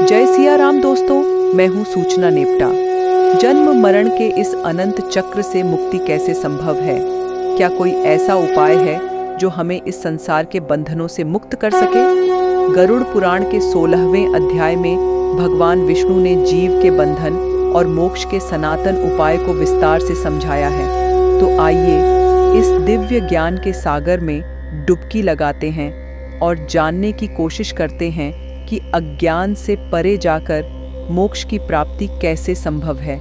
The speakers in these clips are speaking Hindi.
जय सिया राम दोस्तों, मैं हूँ सूचना नेपटा। जन्म मरण के इस अनंत चक्र से मुक्ति कैसे संभव है? क्या कोई ऐसा उपाय है जो हमें इस संसार के बंधनों से मुक्त कर सके? गरुड़ पुराण के 16वें अध्याय में भगवान विष्णु ने जीव के बंधन और मोक्ष के सनातन उपाय को विस्तार से समझाया है। तो आइए इस दिव्य ज्ञान के सागर में डुबकी लगाते हैं और जानने की कोशिश करते हैं कि अज्ञान से परे जाकर मोक्ष की प्राप्ति कैसे संभव है।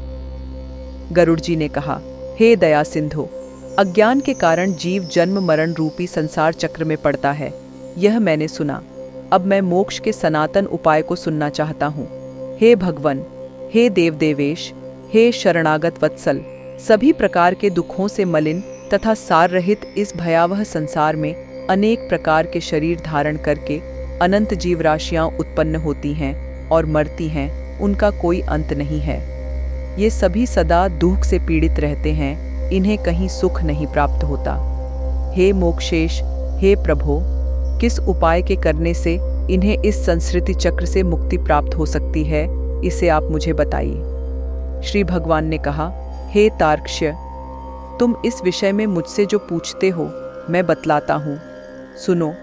गरुड़ जी ने कहा, हे दया सिंधु, अज्ञान के कारण जीव जन्म मरण रूपी संसार चक्र में पड़ता है। यह मैंने सुना। अब मैं मोक्ष के सनातन उपाय को सुनना चाहता हूँ। हे भगवन, हे देव देवेश, हे शरणागत वत्सल, सभी प्रकार के दुखों से मलिन तथा सार रहित इस भयावह संसार में अनेक प्रकार के शरीर धारण करके अनंत जीव राशियां उत्पन्न होती हैं और मरती हैं, उनका कोई अंत नहीं है। ये सभी सदा दुख से पीड़ित रहते हैं, इन्हें कहीं सुख नहीं प्राप्त होता। हे मोक्षेश, हे प्रभो, किस उपाय के करने से इन्हें इस संसृति चक्र से मुक्ति प्राप्त हो सकती है, इसे आप मुझे बताइए। श्री भगवान ने कहा, हे तार्क्ष्य, तुम इस विषय में मुझसे जो पूछते हो मैं बतलाता हूँ। सुनो।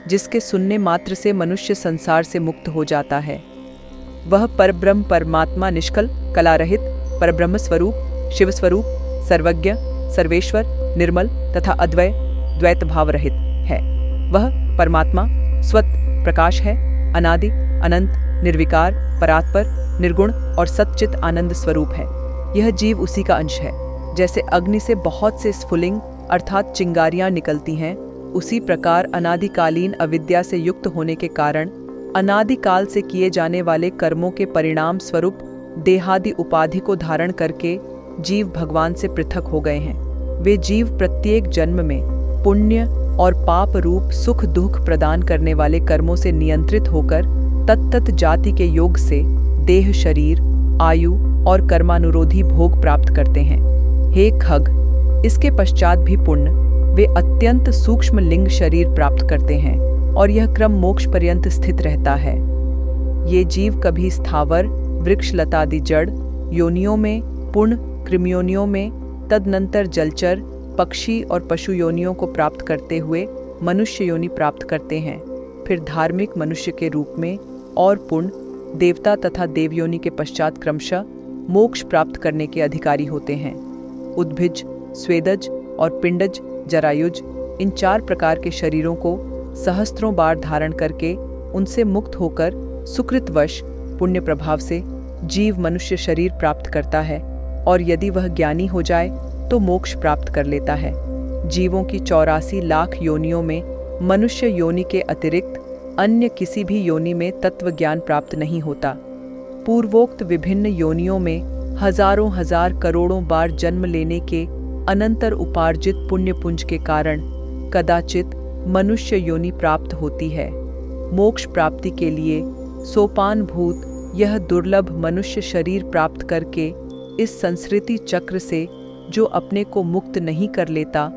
जिसके सुनने मात्र से मनुष्य संसार से मुक्त हो जाता है, वह परब्रह्म परमात्मा निष्कल कला रहित परब्रह्म स्वरूप, शिव स्वरूप, सर्वज्ञ, सर्वेश्वर, निर्मल तथा अद्वय द्वैत भाव रहित है। वह परमात्मा स्वत प्रकाश है, अनादि अनंत निर्विकार परात्पर निर्गुण और सच्चित आनंद स्वरूप है। यह जीव उसी का अंश है। जैसे अग्नि से बहुत से स्फुलिंग अर्थात चिंगारियां निकलती हैं, उसी प्रकार अनादिकालीन अविद्या से युक्त होने के कारण अनादिकाल से किए जाने वाले कर्मों के परिणाम स्वरूप देहादि उपाधि को धारण करके जीव भगवान से पृथक हो गए हैं। वे जीव प्रत्येक जन्म में पुण्य और पाप रूप सुख दुख प्रदान करने वाले कर्मों से नियंत्रित होकर तत्त जाति के योग से देह, शरीर, आयु और कर्मानुरोधी भोग प्राप्त करते हैं। हे खग, इसके पश्चात भी पुण्य वे अत्यंत सूक्ष्म लिंग शरीर प्राप्त करते हैं और यह क्रम मोक्ष पर्यंत स्थित रहता है। ये जीव कभी स्थावर वृक्ष लतादि जड़ योनियों में, पुण्य कृमियोनियों में, तदनंतर जलचर पक्षी और पशु योनियों को प्राप्त करते हुए मनुष्य योनि प्राप्त करते हैं। फिर धार्मिक मनुष्य के रूप में और पुण्य देवता तथा देवयोनि के पश्चात क्रमशः मोक्ष प्राप्त करने के अधिकारी होते हैं। उद्भिज, स्वेदज और पिंडज, जरायुज, इन 4 प्रकार के शरीरों को सहस्त्रों बार धारण करके उनसे मुक्त होकर सुकृतवश पुण्य प्रभाव से जीव मनुष्य शरीर प्राप्त करता है और यदि वह ज्ञानी हो जाए तो मोक्ष प्राप्त कर लेता है। जीवों की 84 लाख योनियों में मनुष्य योनि के अतिरिक्त अन्य किसी भी योनि में तत्व ज्ञान प्राप्त नहीं होता। पूर्वोक्त विभिन्न योनियों में हजारों हजार करोड़ों बार जन्म लेने के अनंतर उपार्जित पुण्य पुंज के कारण कदाचित मनुष्य योनि प्राप्त होती है। मोक्ष प्राप्ति के लिए सोपान भूत यह दुर्लभ मनुष्य शरीर प्राप्त करके इस संसृति चक्र से जो अपने को मुक्त नहीं कर लेता,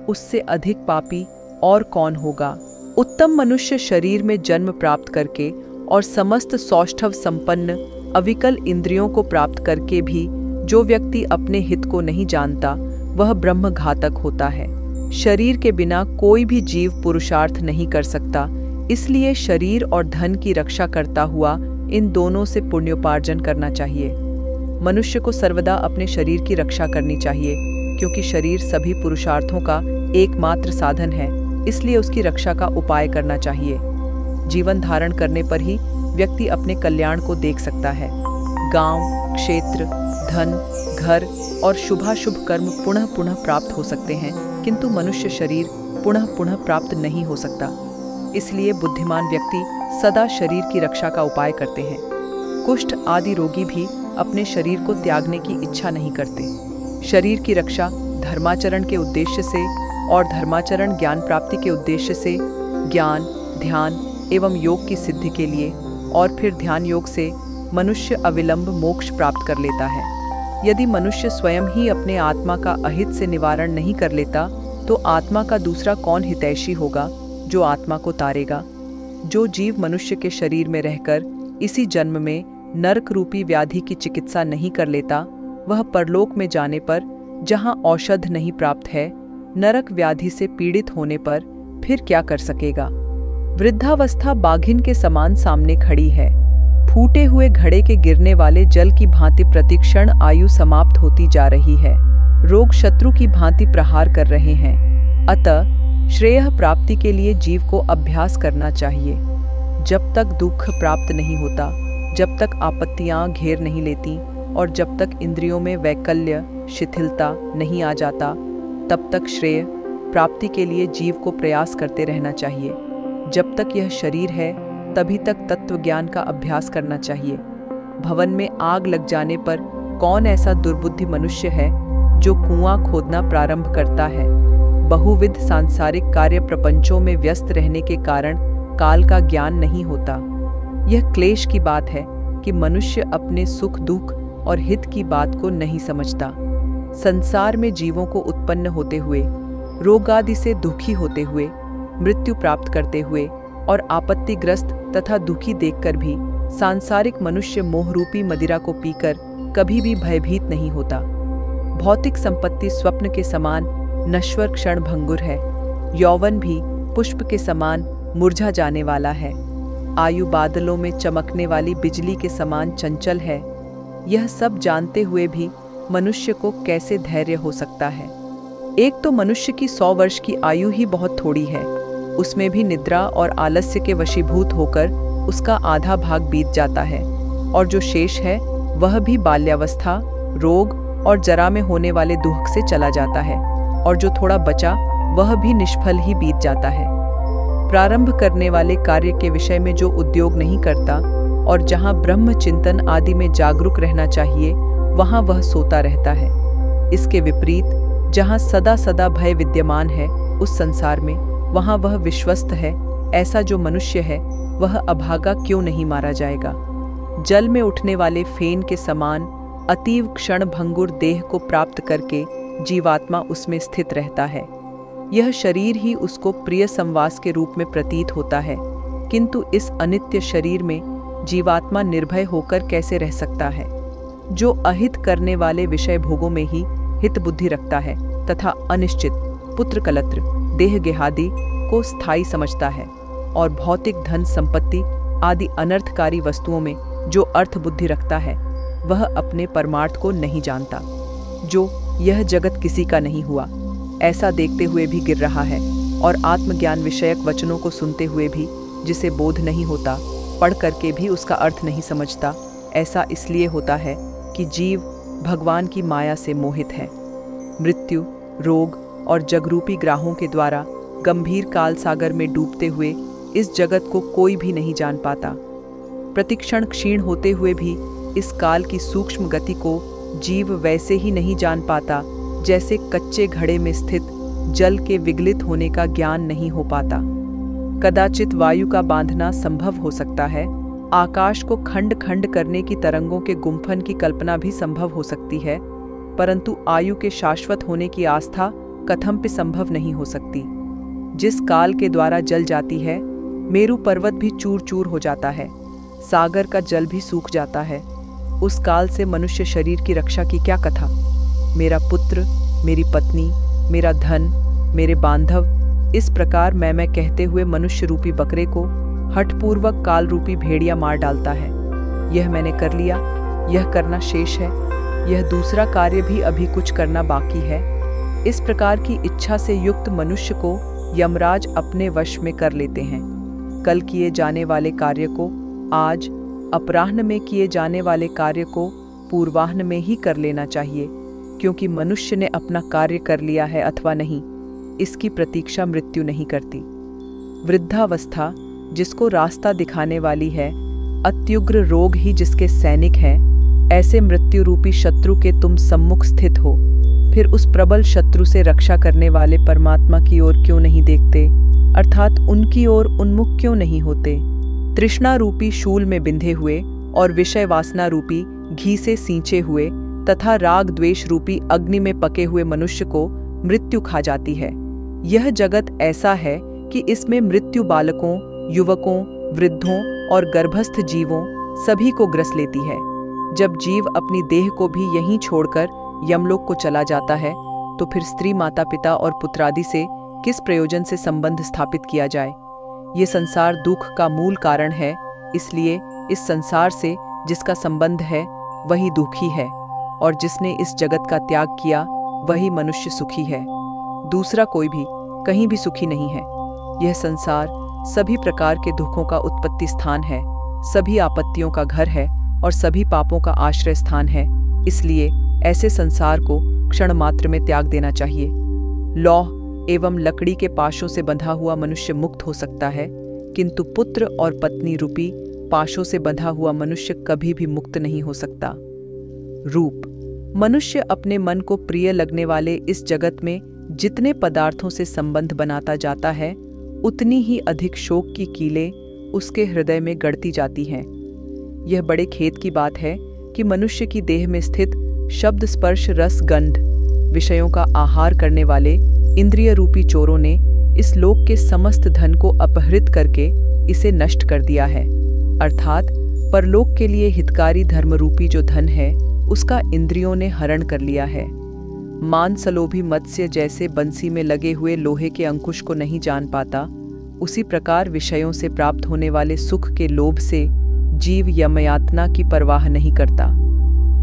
उससे अधिक पापी और कौन होगा। उत्तम मनुष्य शरीर में जन्म प्राप्त करके और समस्त सौष्ठव संपन्न अविकल इंद्रियों को प्राप्त करके भी जो व्यक्ति अपने हित को नहीं जानता, वह ब्रह्म घातक होता है। शरीर के बिना कोई भी जीव पुरुषार्थ नहीं कर सकता, इसलिए शरीर और धन की रक्षा करता हुआ इन दोनों से पुण्योपार्जन करना चाहिए। मनुष्य को सर्वदा अपने शरीर की रक्षा करनी चाहिए, क्योंकि शरीर सभी पुरुषार्थों का एकमात्र साधन है, इसलिए उसकी रक्षा का उपाय करना चाहिए। जीवन धारण करने पर ही व्यक्ति अपने कल्याण को देख सकता है। गांव, क्षेत्र, धन, घर और शुभाशुभ कर्म पुनः पुनः प्राप्त हो सकते हैं, किंतु मनुष्य शरीर पुनः पुनः प्राप्त नहीं हो सकता। इसलिए बुद्धिमान व्यक्ति सदा शरीर की रक्षा का उपाय करते हैं। कुष्ठ आदि रोगी भी अपने शरीर को त्यागने की इच्छा नहीं करते। शरीर की रक्षा धर्माचरण के उद्देश्य से और धर्माचरण ज्ञान प्राप्ति के उद्देश्य से ज्ञान, ध्यान एवं योग की सिद्धि के लिए और फिर ध्यान योग से मनुष्य अविलंब मोक्ष प्राप्त कर लेता है। यदि मनुष्य स्वयं ही अपने आत्मा का अहित से निवारण नहीं कर लेता, तो आत्मा का दूसरा कौन हितैषी होगा जो आत्मा को तारेगा। जो जीव मनुष्य के शरीर में रहकर इसी जन्म में नरक रूपी व्याधि की चिकित्सा नहीं कर लेता, वह परलोक में जाने पर, जहां औषध नहीं प्राप्त है, नरक व्याधि से पीड़ित होने पर फिर क्या कर सकेगा। वृद्धावस्था बाघिन के समान सामने खड़ी है। फूटे हुए घड़े के गिरने वाले जल की भांति प्रतिक्षण आयु समाप्त होती जा रही है। रोग शत्रु की भांति प्रहार कर रहे हैं। अतः श्रेय प्राप्ति के लिए जीव को अभ्यास करना चाहिए। जब तक दुख प्राप्त नहीं होता, जब तक आपत्तियां घेर नहीं लेती और जब तक इंद्रियों में वैकल्य शिथिलता नहीं आ जाता, तब तक श्रेय प्राप्ति के लिए जीव को प्रयास करते रहना चाहिए। जब तक यह शरीर है, तभी तक तत्व ज्ञान का अभ्यास करना चाहिए। भवन में आग लग जाने पर कौन ऐसा दुर्बुद्धि मनुष्य है जो कुआं खोदना प्रारंभ करता है। बहुविध सांसारिक कार्य प्रपंचों में व्यस्त रहने के कारण काल का ज्ञान नहीं होता। यह क्लेश की बात है कि मनुष्य अपने सुख दुख और हित की बात को नहीं समझता। संसार में जीवों को उत्पन्न होते हुए, रोग आदि से दुखी होते हुए, मृत्यु प्राप्त करते हुए और आपत्तिग्रस्त तथा दुखी देखकर भी सांसारिक मनुष्य मोहरूपी मदिरा को पीकर कभी भी भयभीत नहीं होता। भौतिक संपत्ति स्वप्न के समान नश्वर क्षण भंगुर है। यौवन भी पुष्प के समान मुरझा जाने वाला है। आयु बादलों में चमकने वाली बिजली के समान चंचल है। यह सब जानते हुए भी मनुष्य को कैसे धैर्य हो सकता है। एक तो मनुष्य की 100 वर्ष की आयु ही बहुत थोड़ी है। उसमें भी निद्रा और आलस्य के वशीभूत होकर उसका आधा भाग बीत जाता है, और जो शेष है वह भी बाल्यावस्था, रोग और जरा में होने वाले दुख से चला जाता है, और जो थोड़ा बचा वह भी निष्फल ही बीत जाता है। प्रारंभ करने वाले कार्य के विषय में जो उद्योग नहीं करता और जहाँ ब्रह्म चिंतन आदि में जागरूक रहना चाहिए, वहाँ वह सोता रहता है। इसके विपरीत जहाँ सदा सदा भय विद्यमान है उस संसार में, वहाँ वह विश्वस्त है। ऐसा जो मनुष्य है वह अभागा क्यों नहीं मारा जाएगा। जल में उठने वाले फेन के समान अतीव क्षण भंगुर देह को प्राप्त करके जीवात्मा उसमें स्थित रहता है। यह शरीर ही उसको प्रिय संवास के रूप में प्रतीत होता है, किंतु इस अनित्य शरीर में जीवात्मा निर्भय होकर कैसे रह सकता है, जो अहित करने वाले विषय भोगों में ही हित बुद्धि रखता है तथा अनिश्चित पुत्र कलत्र देह गेहादि को स्थायी समझता है, और भौतिक धन संपत्ति आदि अनर्थकारी वस्तुओं में जो अर्थ बुद्धि रखता है, वह अपने परमार्थ को नहीं जानता। जो यह जगत किसी का नहीं हुआ ऐसा देखते हुए भी गिर रहा है, और आत्मज्ञान विषयक वचनों को सुनते हुए भी जिसे बोध नहीं होता, पढ़ करके भी उसका अर्थ नहीं समझता। ऐसा इसलिए होता है कि जीव भगवान की माया से मोहित है। मृत्यु, रोग और जगरूपी ग्राहों के द्वारा गंभीर काल सागर में डूबते हुए इस जगत को कोई भी नहीं जान पाता। प्रतिक्षण क्षीण होते हुए भी इस काल की सूक्ष्म गति को जीव वैसे ही नहीं जान पाता जैसे कच्चे घड़े में स्थित जल के विगलित होने का ज्ञान नहीं हो पाता। कदाचित वायु का बांधना संभव हो सकता है, आकाश को खंड खंड करने की तरंगों के गुंफन की कल्पना भी संभव हो सकती है, परंतु आयु के शाश्वत होने की आस्था कथम पे संभव नहीं हो सकती। जिस काल के द्वारा जल जाती है, मेरु पर्वत भी चूर चूर हो जाता है, सागर का जल भी सूख जाता है। उस काल से मनुष्य शरीर की रक्षा की क्या कथा। मेरा पुत्र, मेरी पत्नी, मेरा धन, मेरे बांधव, इस प्रकार मैं कहते हुए मनुष्य रूपी बकरे को हठपूर्वक काल रूपी भेड़िया मार डालता है। यह मैंने कर लिया, यह करना शेष है, यह दूसरा कार्य भी अभी कुछ करना बाकी है। इस प्रकार की इच्छा से युक्त मनुष्य को यमराज अपने वश में कर लेते हैं। कल किए जाने वाले कार्य को आज, अपराह्न में किए जाने वाले कार्य को पूर्वाह्न में ही कर लेना चाहिए, क्योंकि मनुष्य ने अपना कार्य कर लिया है अथवा नहीं, इसकी प्रतीक्षा मृत्यु नहीं करती। वृद्धावस्था जिसको रास्ता दिखाने वाली है, अत्युग्र रोग ही जिसके सैनिक हैं, ऐसे मृत्यु रूपी शत्रु के तुम सम्मुख स्थित हो, फिर उस प्रबल शत्रु से रक्षा करने वाले परमात्मा की ओर क्यों नहीं देखते, अर्थात उनकी ओर उन्मुख क्यों नहीं होते। तृष्णा रूपी शूल में बिंधे हुए और विषय वासना रूपी घी से सींचे हुए तथा राग द्वेष रूपी अग्नि में पके हुए मनुष्य को मृत्यु खा जाती है। यह जगत ऐसा है कि इसमें मृत्यु बालकों, युवकों, वृद्धों और गर्भस्थ जीवों, सभी को ग्रस लेती है। जब जीव अपनी देह को भी यहीं छोड़कर यमलोक को चला जाता है तो फिर स्त्री, माता पिता और पुत्रादि से किस प्रयोजन से संबंध स्थापित किया जाए। ये संसार दुख का मूल कारण है, इसलिए इस संसार से जिसका संबंध है वही दुखी है, और जिसने इस जगत का त्याग किया वही मनुष्य सुखी है। दूसरा कोई भी कहीं भी सुखी नहीं है। यह संसार सभी प्रकार के दुखों का उत्पत्ति स्थान है, सभी आपत्तियों का घर है और सभी पापों का आश्रय स्थान है। इसलिए ऐसे संसार को क्षण मात्र में त्याग देना चाहिए। लौह एवं लकड़ी के पाशों से बंधा हुआ मनुष्य मुक्त हो सकता है, किंतु पुत्र और पत्नी रूपी पाशों से बंधा हुआ मनुष्य कभी भी मुक्त नहीं हो सकता। रूप। मनुष्य अपने मन को प्रिय लगने वाले इस जगत में जितने पदार्थों से संबंध बनाता जाता है, उतनी ही अधिक शोक की कीलें उसके हृदय में गढ़ती जाती हैं। यह बड़े खेद की बात है कि मनुष्य की देह में स्थित शब्द, स्पर्श, रस, गंध विषयों का आहार करने वाले इंद्रिय रूपी चोरों ने इस लोक के समस्त धन को अपहृत करके इसे नष्ट कर दिया है। अर्थात परलोक के लिए हितकारी धर्म रूपी जो धन है उसका इंद्रियों ने हरण कर लिया है। मांसलोभी मत्स्य जैसे बंसी में लगे हुए लोहे के अंकुश को नहीं जान पाता, उसी प्रकार विषयों से प्राप्त होने वाले सुख के लोभ से जीव यमयातना की परवाह नहीं करता।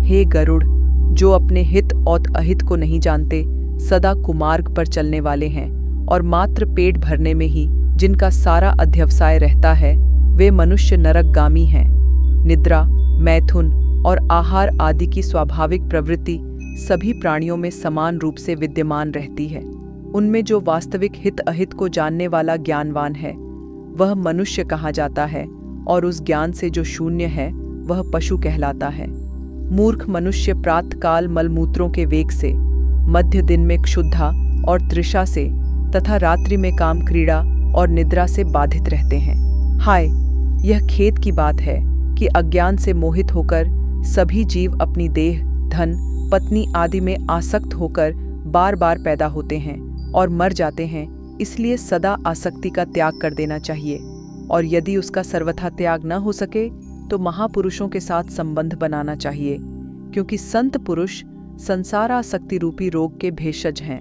हे गरुड़, जो अपने हित और अहित को नहीं जानते, सदा कुमार्ग पर चलने वाले हैं और मात्र पेट भरने में ही जिनका सारा अध्यवसाय रहता है, वे मनुष्य नरकगामी हैं। निद्रा, मैथुन और आहार आदि की स्वाभाविक प्रवृत्ति सभी प्राणियों में समान रूप से विद्यमान रहती है। उनमें जो वास्तविक हित अहित को जानने वाला ज्ञानवान है वह मनुष्य कहा जाता है, और उस ज्ञान से जो शून्य है वह पशु कहलाता है। मूर्ख मनुष्य प्रातःकाल मलमूत्रों के वेग से, मध्य दिन में क्षुधा और तृषा से तथा रात्रि में काम क्रीड़ा और निद्रा से बाधित रहते हैं। हाय, यह खेद की बात है कि अज्ञान से मोहित होकर सभी जीव अपनी देह, धन, पत्नी आदि में आसक्त होकर बार बार पैदा होते हैं और मर जाते हैं। इसलिए सदा आसक्ति का त्याग कर देना चाहिए, और यदि उसका सर्वथा त्याग न हो सके तो महापुरुषों के साथ संबंध बनाना चाहिए, क्योंकि संत पुरुष संसारासक्ति रूपी रोग के भेषज हैं।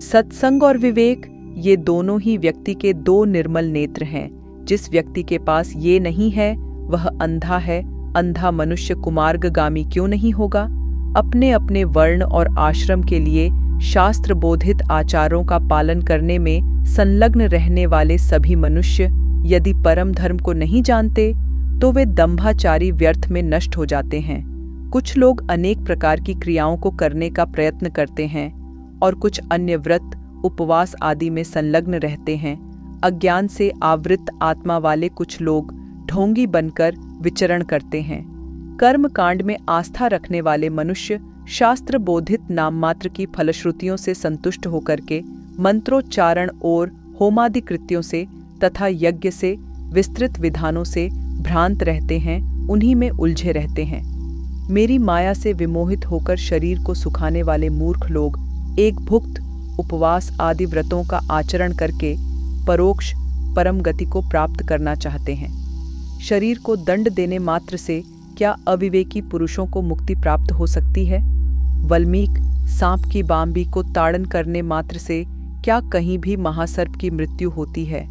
सत्संग और विवेक ये दोनों ही व्यक्ति के दो निर्मल नेत्र हैं। जिस व्यक्ति के पास ये नहीं है वह अंधा है। अंधा मनुष्य कुमार्गगामी क्यों नहीं होगा? अपने अपने वर्ण और आश्रम के लिए शास्त्र बोधित आचारों का पालन करने में संलग्न रहने वाले सभी मनुष्य यदि परम धर्म को नहीं जानते तो वे दंभाचारी व्यर्थ में नष्ट हो जाते हैं। कुछ लोग अनेक प्रकार की क्रियाओं को करने का प्रयत्न करते हैं और कुछ अन्य व्रत, उपवास आदि में संलग्न रहते हैं। अज्ञान से आवृत आत्मा वाले कुछ लोग ढोंगी बनकर विचरण करते हैं। कर्म कांड में आस्था रखने वाले मनुष्य शास्त्र बोधित नाम मात्र की फलश्रुतियों से संतुष्ट होकर के मंत्रोच्चारण और होमादि कृत्यों से तथा यज्ञ से विस्तृत विधानों से भ्रांत रहते हैं, उन्हीं में उलझे रहते हैं। मेरी माया से विमोहित होकर शरीर को सुखाने वाले मूर्ख लोग एक भुक्त, उपवास आदि व्रतों का आचरण करके परोक्ष परम गति को प्राप्त करना चाहते हैं। शरीर को दंड देने मात्र से क्या अविवेकी पुरुषों को मुक्ति प्राप्त हो सकती है? वल्मीक सांप की बांबी को ताड़न करने मात्र से क्या कहीं भी महासर्प की मृत्यु होती है?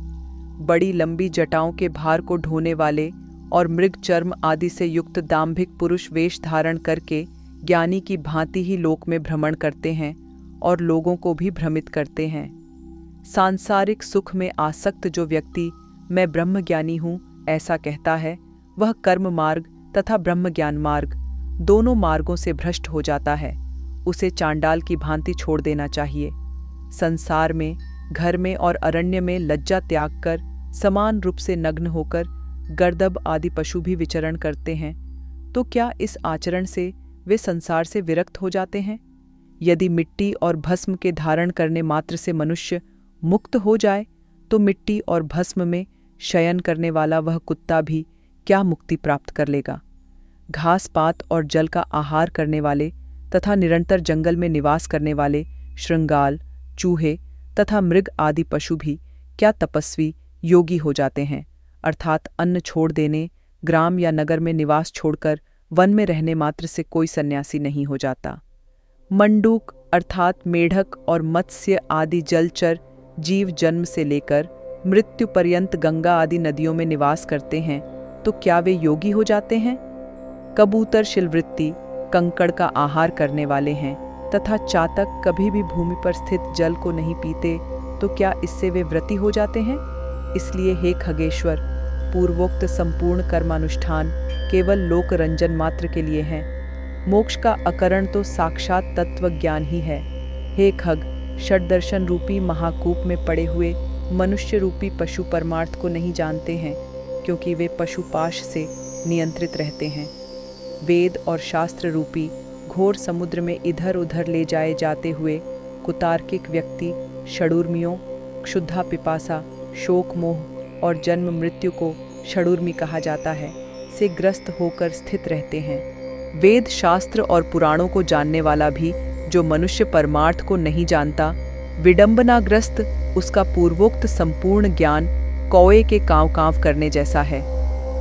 बड़ी लंबी जटाओं के भार को ढोने वाले और मृग चर्म आदि से युक्त दाम्भिक पुरुष वेश धारण करके ज्ञानी की भांति ही लोक में भ्रमण करते हैं और लोगों को भी भ्रमित करते हैं। सांसारिक सुख में आसक्त जो व्यक्ति मैं ब्रह्मज्ञानी हूँ ऐसा कहता है, वह कर्म मार्ग तथा ब्रह्म ज्ञान मार्ग दोनों मार्गों से भ्रष्ट हो जाता है। उसे चांडाल की भांति छोड़ देना चाहिए। संसार में, घर में और अरण्य में लज्जा त्याग कर समान रूप से नग्न होकर गर्दभ आदि पशु भी विचरण करते हैं, तो क्या इस आचरण से वे संसार से विरक्त हो जाते हैं? यदि मिट्टी और भस्म के धारण करने मात्र से मनुष्य मुक्त हो जाए तो मिट्टी और भस्म में शयन करने वाला वह कुत्ता भी क्या मुक्ति प्राप्त कर लेगा? घास पात और जल का आहार करने वाले तथा निरंतर जंगल में निवास करने वाले श्रृंगाल, चूहे तथा मृग आदि पशु भी क्या तपस्वी, योगी हो जाते हैं? अर्थात अन्न छोड़ देने, ग्राम या नगर में निवास छोड़कर वन में रहने मात्र से कोई सन्यासी नहीं हो जाता। मंडूक अर्थात मेढक और मत्स्य आदि जलचर जीव जन्म से लेकर मृत्यु पर्यंत गंगा आदि नदियों में निवास करते हैं, तो क्या वे योगी हो जाते हैं? कबूतर शिलवृत्ति कंकड़ का आहार करने वाले हैं तथा चातक कभी भी भूमि पर स्थित जल को नहीं पीते, तो क्या इससे वे व्रती हो जाते हैं? इसलिए हे खगेश्वर, पूर्वोक्त संपूर्ण कर्मानुष्ठान केवल लोक रंजन मात्र के लिए हैं। मोक्ष का अकरण तो साक्षात तत्व ज्ञान ही है। हे खग, षड्दर्शन रूपी महाकूप में पड़े हुए मनुष्य रूपी पशु परमार्थ को नहीं जानते हैं, क्योंकि वे पशुपाश से नियंत्रित रहते हैं। वेद और शास्त्र रूपी घोर समुद्र में इधर उधर ले जाए जाते हुए कुतार्किक व्यक्ति षडूर्मियों, क्षुधा पिपासा, शोक मोह और जन्म मृत्यु को षडूर्मि कहा जाता है, से ग्रस्त होकर स्थित रहते हैं। वेद शास्त्र और पुराणों को जानने वाला भी जो मनुष्य परमार्थ को नहीं जानता, विडंबनाग्रस्त, उसका पूर्वोक्त संपूर्ण ज्ञान कौए के कांव कांव करने जैसा है।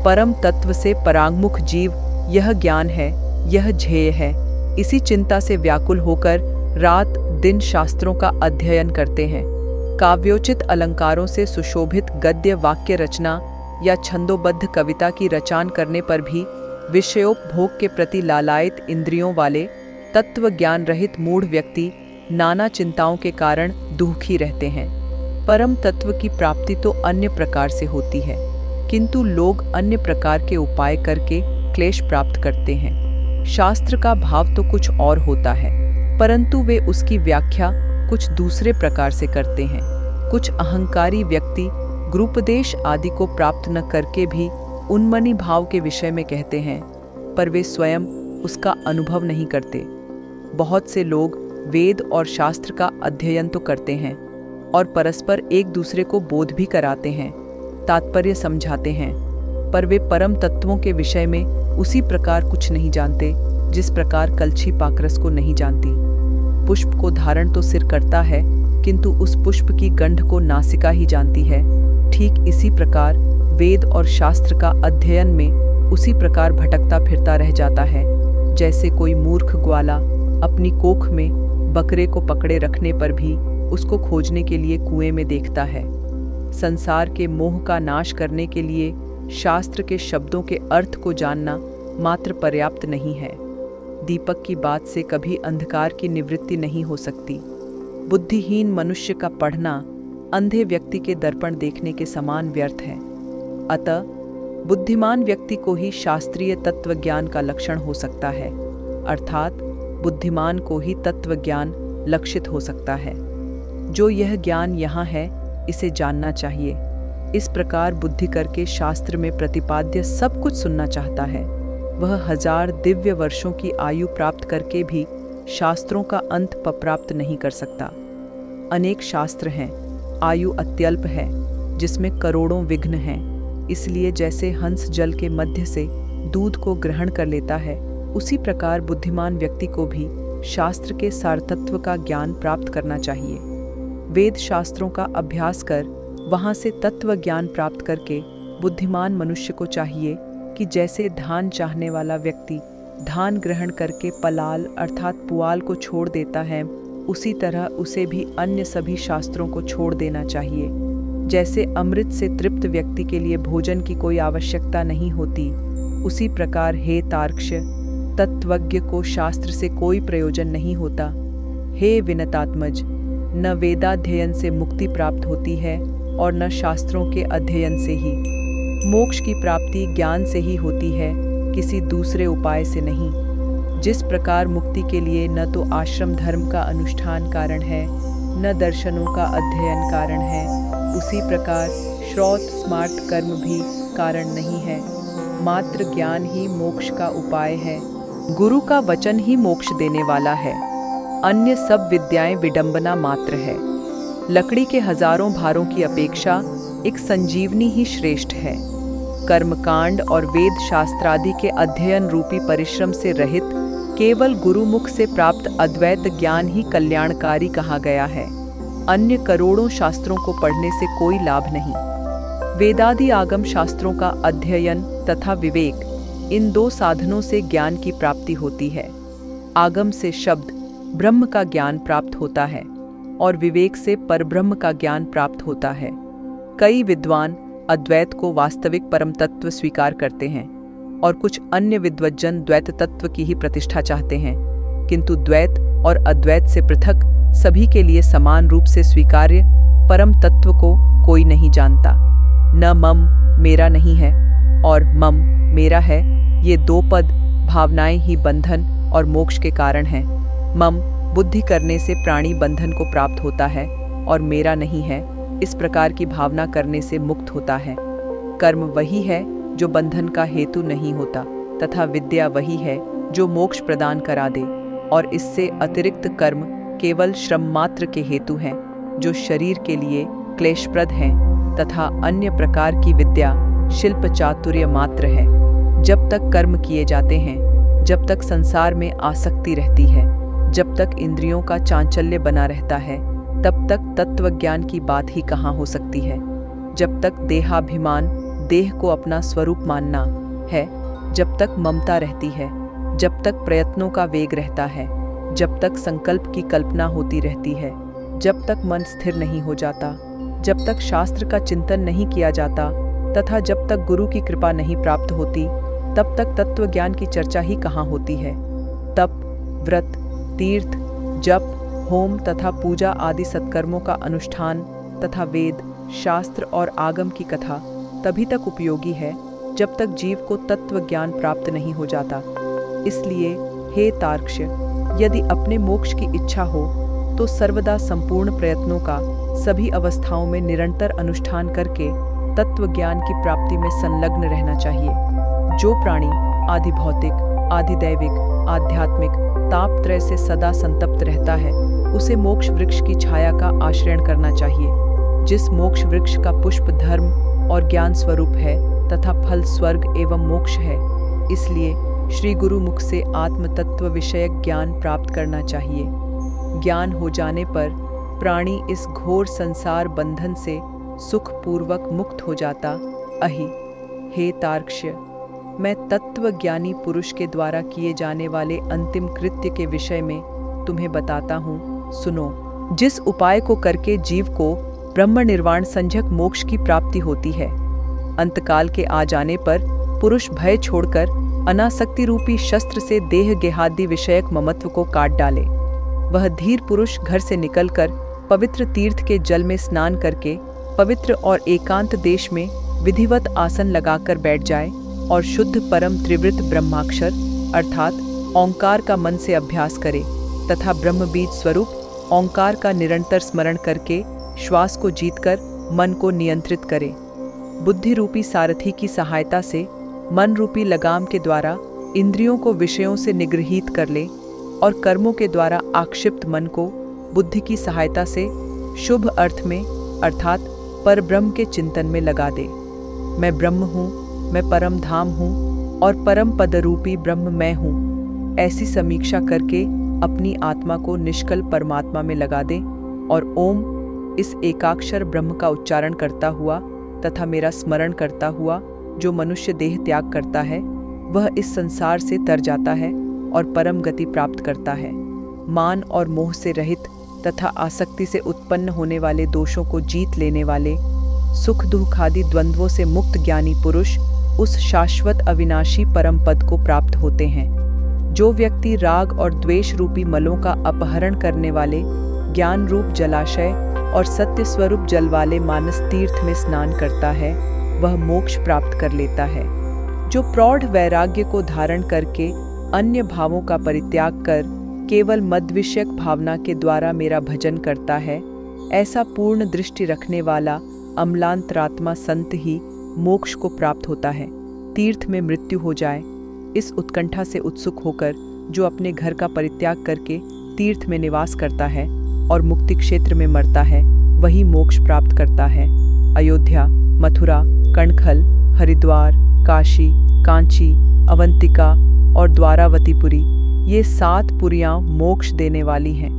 परम तत्व से परांगमुख जीव यह ज्ञान है, यह ध्येय है। इसी चिंता से व्याकुल होकर रात दिन शास्त्रों का अध्ययन करते हैं। काव्योचित अलंकारों से सुशोभित गद्य वाक्य रचना या छंदोबद्ध कविता की रचना करने पर भी विषयोपभोग के प्रति लालायित इंद्रियों वाले तत्व ज्ञान रहित मूढ़ व्यक्ति नाना चिंताओं के कारण दुखी रहते हैं। परम तत्व की प्राप्ति तो अन्य प्रकार से होती है, किंतु लोग अन्य प्रकार के उपाय करके क्लेश प्राप्त करते हैं। शास्त्र का भाव तो कुछ और होता है, परंतु वे उसकी व्याख्या कुछ दूसरे प्रकार से करते हैं। कुछ अहंकारी व्यक्ति गुरुपदेश आदि को प्राप्त न करके भी उन्मनी भाव के विषय में कहते हैं, पर वे स्वयं उसका अनुभव नहीं करते। बहुत से लोग वेद और शास्त्र का अध्ययन तो करते हैं और परस्पर एक दूसरे को बोध भी कराते हैं, तात्पर्य समझाते हैं, पर वे परम तत्वों के विषय में उसी प्रकार कुछ नहीं जानते जिस प्रकार कलछी पाकरस को नहीं जानती। पुष्प को धारण तो सिर करता है, किंतु उस पुष्प की गंध को नासिका ही जानती है। ठीक इसी प्रकार वेद और शास्त्र का अध्ययन में उसी प्रकार भटकता फिरता रह जाता है, जैसे कोई मूर्ख ग्वाला अपनी कोख में बकरे को पकड़े रखने पर भी उसको खोजने के लिए कुएं में देखता है। संसार के मोह का नाश करने के लिए शास्त्र के शब्दों के अर्थ को जानना मात्र पर्याप्त नहीं है। दीपक की बात से कभी अंधकार की निवृत्ति नहीं हो सकती। बुद्धिहीन मनुष्य का पढ़ना अंधे व्यक्ति के दर्पण देखने के समान व्यर्थ है। अतः बुद्धिमान व्यक्ति को ही शास्त्रीय तत्व ज्ञान का लक्षण हो सकता है, अर्थात बुद्धिमान को ही तत्व ज्ञान लक्षित हो सकता है। जो यह ज्ञान यहाँ है, इसे जानना चाहिए। इस प्रकार बुद्धि करके शास्त्र में प्रतिपाद्य सब कुछ सुनना चाहता है, वह 1000 दिव्य वर्षों की आयु प्राप्त करके भी शास्त्रों का अंत प्राप्त नहीं कर सकता। अनेक शास्त्र हैं, आयु अत्यल्प है, जिसमें करोड़ों विघ्न हैं। इसलिए जैसे हंस जल के मध्य से दूध को ग्रहण कर लेता है, उसी प्रकार बुद्धिमान व्यक्ति को भी शास्त्र के सारतत्व का ज्ञान प्राप्त करना चाहिए। वेद शास्त्रों का अभ्यास कर वहाँ से तत्व ज्ञान प्राप्त करके बुद्धिमान मनुष्य को चाहिए कि जैसे धान चाहने वाला व्यक्ति धान ग्रहण करके पलाल अर्थात पुआल को छोड़ देता है, उसी तरह उसे भी अन्य सभी शास्त्रों को छोड़ देना चाहिए। जैसे अमृत से तृप्त व्यक्ति के लिए भोजन की कोई आवश्यकता नहीं होती, उसी प्रकार हे तार्क्ष्य, तत्वज्ञ को शास्त्र से कोई प्रयोजन नहीं होता। हे विनतात्मज, न वेदाध्ययन से मुक्ति प्राप्त होती है और न शास्त्रों के अध्ययन से ही। मोक्ष की प्राप्ति ज्ञान से ही होती है, किसी दूसरे उपाय से नहीं। जिस प्रकार मुक्ति के लिए न तो आश्रम धर्म का अनुष्ठान कारण है, न दर्शनों का अध्ययन कारण है, उसी प्रकार श्रौत स्मार्त कर्म भी कारण नहीं है। मात्र ज्ञान ही मोक्ष का उपाय है। गुरु का वचन ही मोक्ष देने वाला है। अन्य सब विद्याएं विडंबना मात्र है। लकड़ी के हजारों भारों की अपेक्षा एक संजीवनी ही श्रेष्ठ है। कर्मकांड और वेद शास्त्रादि के अध्ययन रूपी परिश्रम से रहित केवल गुरुमुख से प्राप्त अद्वैत ज्ञान ही कल्याणकारी कहा गया है। अन्य करोड़ों शास्त्रों को पढ़ने से कोई लाभ नहीं। वेदादि आगम शास्त्रों का अध्ययन तथा विवेक, इन दो साधनों से ज्ञान की प्राप्ति होती है। आगम से शब्द ब्रह्म का ज्ञान प्राप्त होता है और विवेक से परब्रह्म का ज्ञान प्राप्त होता है। कई विद्वान अद्वैत को वास्तविक परम तत्व स्वीकार करते हैं और कुछ अन्य विद्वज्जन द्वैत तत्व की ही प्रतिष्ठा चाहते हैं, किंतु द्वैत और अद्वैत से पृथक सभी के लिए समान रूप से स्वीकार्य परम तत्व को कोई नहीं जानता। न मम मेरा नहीं है और मम मेरा है, ये दो पद भावनाएं ही बंधन और मोक्ष के कारण हैं। मम बुद्धि करने से प्राणी बंधन को प्राप्त होता है और मेरा नहीं है, इस प्रकार की भावना करने से मुक्त होता है। कर्म वही है जो बंधन का हेतु नहीं होता तथा विद्या वही है जो मोक्ष प्रदान करा दे, और इससे अतिरिक्त कर्म केवल श्रम मात्र के हेतु हैं जो शरीर के लिए क्लेशप्रद हैं, तथा अन्य प्रकार की विद्या शिल्प चातुर्य मात्र है। जब तक कर्म किए जाते हैं, जब तक संसार में आसक्ति रहती है, जब तक इंद्रियों का चांचल्य बना रहता है, तब तक तत्वज्ञान की बात ही कहाँ हो सकती है। जब तक देहाभिमान, देह को अपना स्वरूप मानना है, जब तक ममता रहती है, जब तक प्रयत्नों का वेग रहता है, जब तक संकल्प की कल्पना होती रहती है, जब तक मन स्थिर नहीं हो जाता, जब तक शास्त्र का चिंतन नहीं किया जाता तथा जब तक गुरु की कृपा नहीं प्राप्त होती, तब तक तत्व ज्ञान की चर्चा ही कहाँ होती है। तप, व्रत, तीर्थ, जप, होम तथा पूजा आदि सत्कर्मों का अनुष्ठान तथा वेद, शास्त्र और आगम की कथा तभी तक उपयोगी है जब तक जीव को तत्व ज्ञान प्राप्त नहीं हो जाता। इसलिए हे तार्क्ष्य, यदि अपने मोक्ष की इच्छा हो तो सर्वदा संपूर्ण प्रयत्नों का सभी अवस्थाओं में निरंतर अनुष्ठान करके तत्व ज्ञान की प्राप्ति में संलग्न रहना चाहिए। जो प्राणी आदि भौतिक, आदि दैविक, आध्यात्मिक तापत्रय से सदा संतप्त रहता है, उसे मोक्ष वृक्ष की छाया का आश्रय करना चाहिए। जिस मोक्ष वृक्ष का पुष्प धर्म और ज्ञान स्वरूप है तथा फल स्वर्ग एवं मोक्ष है, इसलिए श्री गुरु मुख से आत्म तत्व विषयक ज्ञान प्राप्त करना चाहिए। ज्ञान हो जाने पर प्राणी इस घोर संसार बंधन से सुखपूर्वक मुक्त हो जाता। अहि हे तार्क्ष्य, मैं तत्व ज्ञानी पुरुष के द्वारा किए जाने वाले अंतिम कृत्य के विषय में तुम्हें बताता हूँ, सुनो। जिस उपाय को करके जीव को ब्रह्म निर्वाण संजक मोक्ष की प्राप्ति होती है, अंतकाल के आ जाने पर पुरुष भय छोड़कर अनासक्ति रूपी शस्त्र से देह गेहादि विषयक ममत्व को काट डाले। वह धीर पुरुष घर से निकलकर पवित्र तीर्थ के जल में स्नान करके पवित्र और एकांत देश में विधिवत आसन लगाकर बैठ जाए और शुद्ध परम त्रिवृत ब्रह्माक्षर अर्थात ओंकार का मन से अभ्यास करे तथा ब्रह्म बीज स्वरूप ओंकार का निरंतर स्मरण करके श्वास को जीतकर मन को नियंत्रित करे। बुद्धि रूपी सारथी की सहायता से मन रूपी लगाम के द्वारा इंद्रियों को विषयों से निगृहीत कर ले और कर्मों के द्वारा आक्षिप्त मन को बुद्धि की सहायता से शुभ अर्थ में अर्थात पर ब्रह्म के चिंतन में लगा दे। मैं ब्रह्म हूँ, मैं परम धाम हूँ और परम पद रूपी ब्रह्म मैं हूँ, ऐसी समीक्षा करके अपनी आत्मा को निष्कल परमात्मा में लगा दे और ओम इस एकाक्षर ब्रह्म का उच्चारण करता हुआ तथा मेरा स्मरण करता हुआ जो मनुष्य देह त्याग करता है, वह इस संसार से तर जाता है और परम गति प्राप्त करता है। मान और मोह से रहित तथा आसक्ति से उत्पन्न होने वाले दोषों को जीत लेने वाले, सुख दुख आदि द्वंद्वों से मुक्त ज्ञानी पुरुष उस शाश्वत अविनाशी परम पद को प्राप्त होते हैं। जो व्यक्ति राग और द्वेष रूपी मलों का अपहरण करने वाले ज्ञान रूप जलाशय और सत्य स्वरूप जल वाले मानस तीर्थ में स्नान करता है, वह मोक्ष प्राप्त कर लेता है। जो प्रौढ़ वैराग्य को धारण करके अन्य भावों का परित्याग कर केवल मद्विषयक भावना के द्वारा मेरा भजन करता है, ऐसा पूर्ण दृष्टि रखने वाला अम्लांतरात्मा संत ही मोक्ष को प्राप्त होता है। तीर्थ में मृत्यु हो जाए, इस उत्कंठा से उत्सुक होकर जो अपने घर का परित्याग करके तीर्थ में निवास करता है और मुक्ति क्षेत्र में मरता है, वही मोक्ष प्राप्त करता है। अयोध्या, मथुरा, कणखल, हरिद्वार, काशी, कांची, अवंतिका और द्वारावतीपुरी, ये 7 पुरियां मोक्ष देने वाली हैं।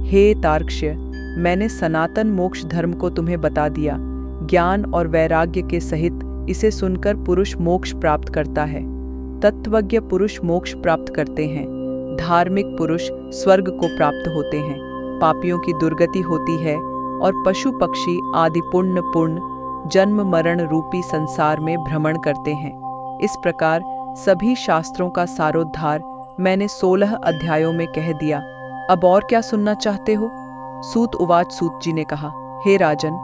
हे तार्क्ष्य, मैंने सनातन मोक्ष धर्म को तुम्हें बता दिया। ज्ञान और वैराग्य के सहित इसे सुनकर पुरुष मोक्ष प्राप्त करता है। तत्वज्ञ पुरुष मोक्ष प्राप्त करते हैं, धार्मिक पुरुष स्वर्ग को प्राप्त होते हैं, पापियों की दुर्गति होती है और पशु पक्षी आदि पुण्य जन्म मरण रूपी संसार में भ्रमण करते हैं। इस प्रकार सभी शास्त्रों का सारोद्धार मैंने 16 अध्यायों में कह दिया। अब और क्या सुनना चाहते हो? सूत उवाच। सूत जी ने कहा, हे राजन,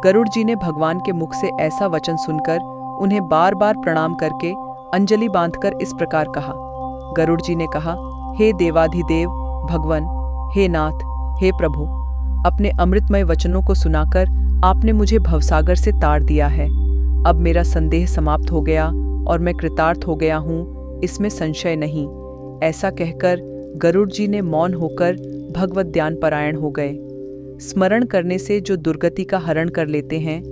गरुड़ जी ने भगवान के मुख से ऐसा वचन सुनकर उन्हें बार बार प्रणाम करके अंजलि बांधकर इस प्रकार कहा। गरुड़ जी ने कहा, हे देवाधिदेव भगवान, हे नाथ, हे प्रभु, अपने अमृतमय वचनों को सुनाकर आपने मुझे भवसागर से तार दिया है। अब मेरा संदेह समाप्त हो गया और मैं कृतार्थ हो गया हूँ, इसमें संशय नहीं। ऐसा कहकर गरुड़ जी ने मौन होकर भगवत ध्यान परायण हो गए। स्मरण करने से जो दुर्गति का हरण कर लेते हैं,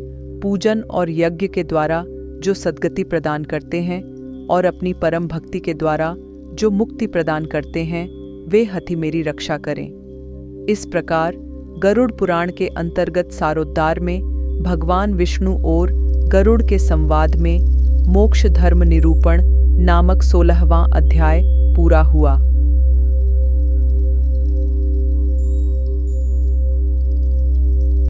पूजन और यज्ञ के द्वारा जो सद्गति प्रदान करते हैं और अपनी परम भक्ति के द्वारा जो मुक्ति प्रदान करते हैं, वे हथि मेरी रक्षा करें। इस प्रकार गरुड़ पुराण के अंतर्गत सारोद्धार में भगवान विष्णु और गरुड़ के संवाद में मोक्ष धर्म निरूपण नामक 16वां अध्याय पूरा हुआ।